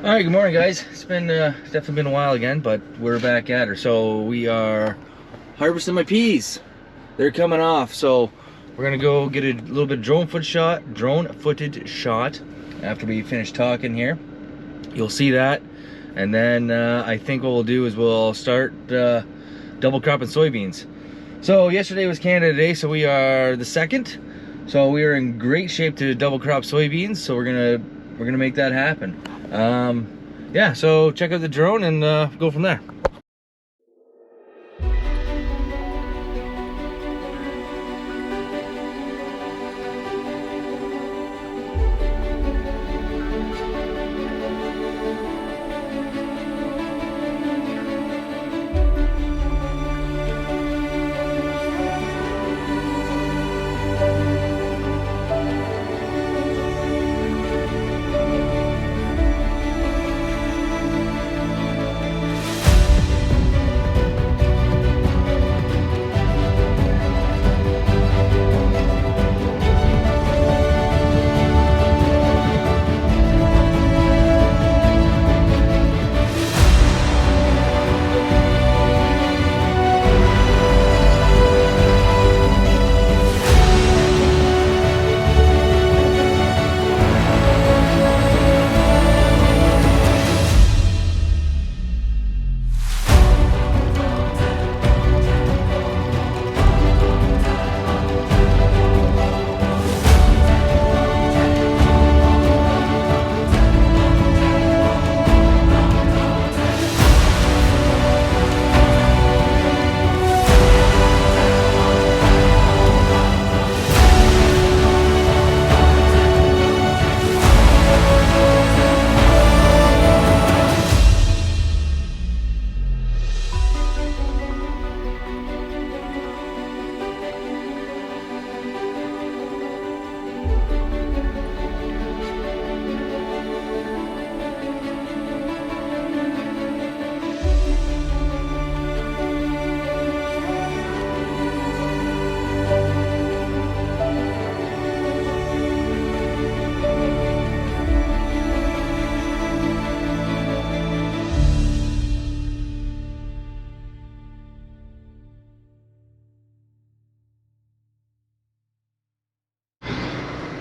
All right, good morning, guys. It's been definitely been a while again, but we're back at her. So we are harvesting my peas. They're coming off, so we're gonna go get a little bit of drone footage shot after we finish talking here. You'll see that, and then I think what we'll do is we'll start double cropping soybeans. So yesterday was Canada Day, so we are the 2nd. So we are in great shape to double crop soybeans. So we're gonna make that happen. Yeah, so check out the drone and go from there.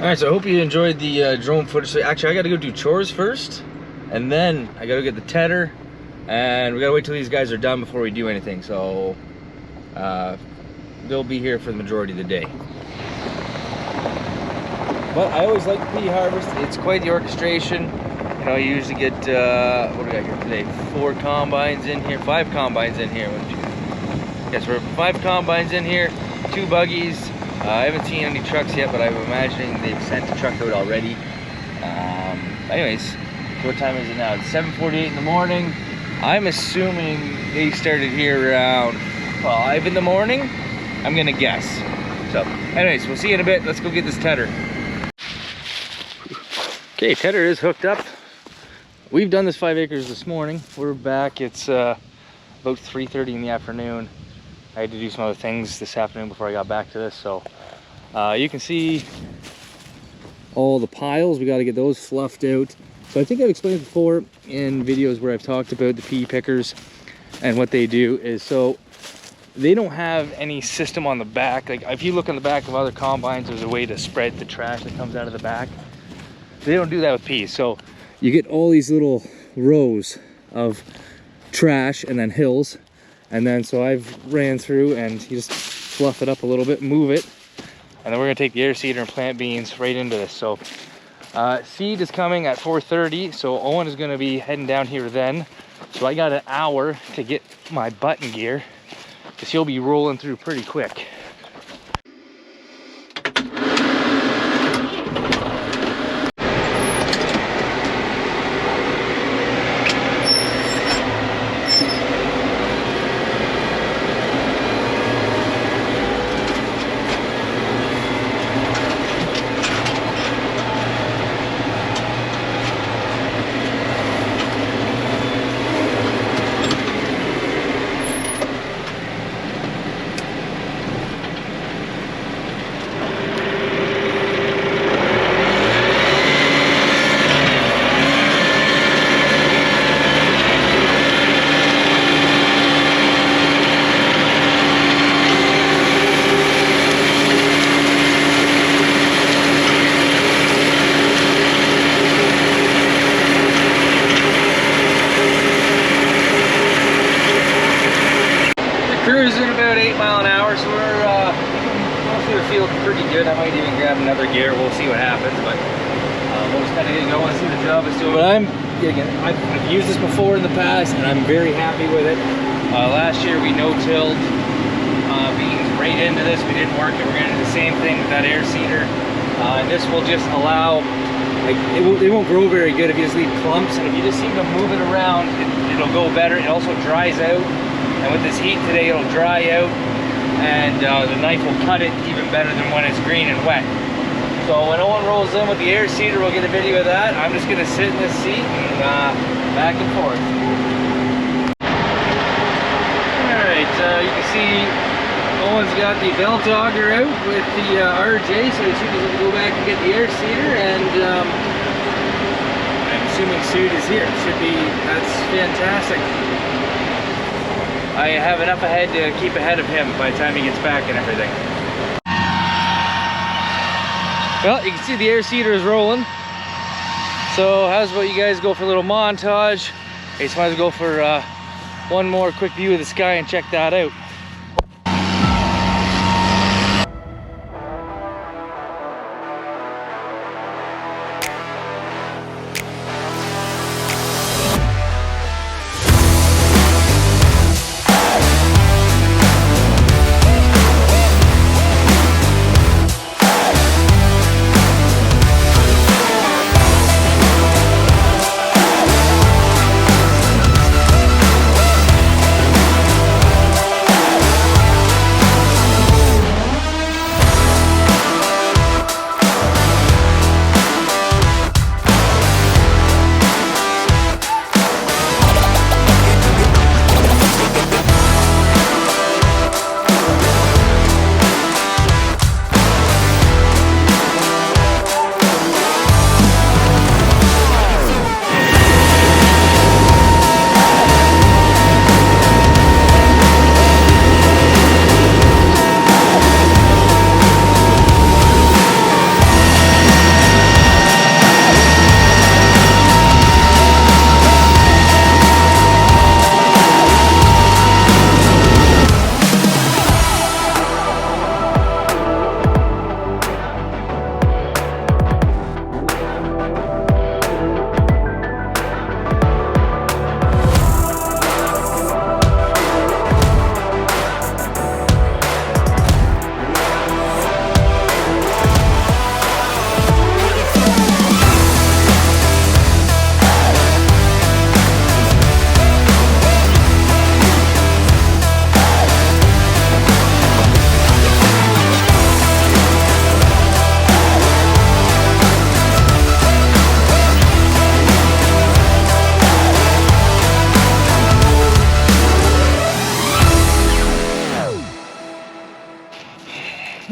All right, so I hope you enjoyed the drone footage. So actually, I got to go do chores first, and then I got to get the tedder, and we got to wait till these guys are done before we do anything. So they'll be here for the majority of the day. But I always like pea harvest. It's quite the orchestration. You know, you usually get, what do we got here today? 4 combines in here, 5 combines in here. Yes, we're 5 combines in here, 2 buggies. I haven't seen any trucks yet, but I'm imagining they've sent the truck out already. Anyways, so what time is it now? It's 7:48 in the morning. I'm assuming they started here around 5 in the morning. I'm gonna guess. So, anyways, we'll see you in a bit. Let's go get this tedder. Okay, tedder is hooked up. We've done this 5 acres this morning. We're back. It's about 3:30 in the afternoon. I had to do some other things this afternoon before I got back to this. So you can see all the piles. We got to get those fluffed out. So I think I've explained before in videos where I've talked about the pea pickers, and what they do is, so they don't have any system on the back. Like if you look on the back of other combines, there's a way to spread the trash that comes out of the back. They don't do that with peas. So you get all these little rows of trash and then hills. And then so I've ran through, and you just fluff it up a little bit, move it, and then we're gonna take the air seeder and plant beans right into this. So seed is coming at 4:30, so Owen is gonna be heading down here then. So I got an hour to get my button gear, because he'll be rolling through pretty quick. 8 mile an hour, so we're mostly we're feeling pretty good. I might even grab another gear. We'll see what happens, but we'll just kind of get going and see the job it's doing. But I've used this before in the past, and I'm very happy with it. Last year we no-tilled beans right into this. We didn't work it. We're gonna do the same thing with that air seeder. And this will just allow, like, they won't grow very good if you just leave clumps, and if you just seem to move it around, it'll go better. It also dries out, and with this heat today, it'll dry out, and the knife will cut it even better than when it's green and wet. So when Owen rolls in with the air seeder, we'll get a video of that. I'm just gonna sit in this seat and back and forth. All right, you can see Owen's got the belt auger out with the RJ, so as soon as we go back and get the air seeder, and I'm assuming Sude is here. That's fantastic. I have enough ahead to keep ahead of him by the time he gets back and everything. Well, you can see the air seeder is rolling. So how's about you guys go for a little montage? I just might as well go for one more quick view of the sky and check that out.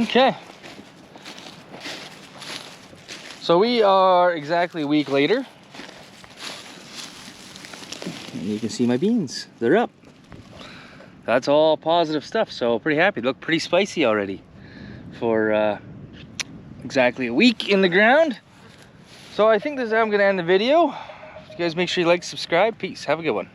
Okay, so we are exactly a week later, and you can see my beans, they're up. That's all positive stuff, so pretty happy. They look pretty spicy already for exactly a week in the ground. So I think this is how I'm gonna end the video. You guys make sure you like, subscribe. Peace, have a good one.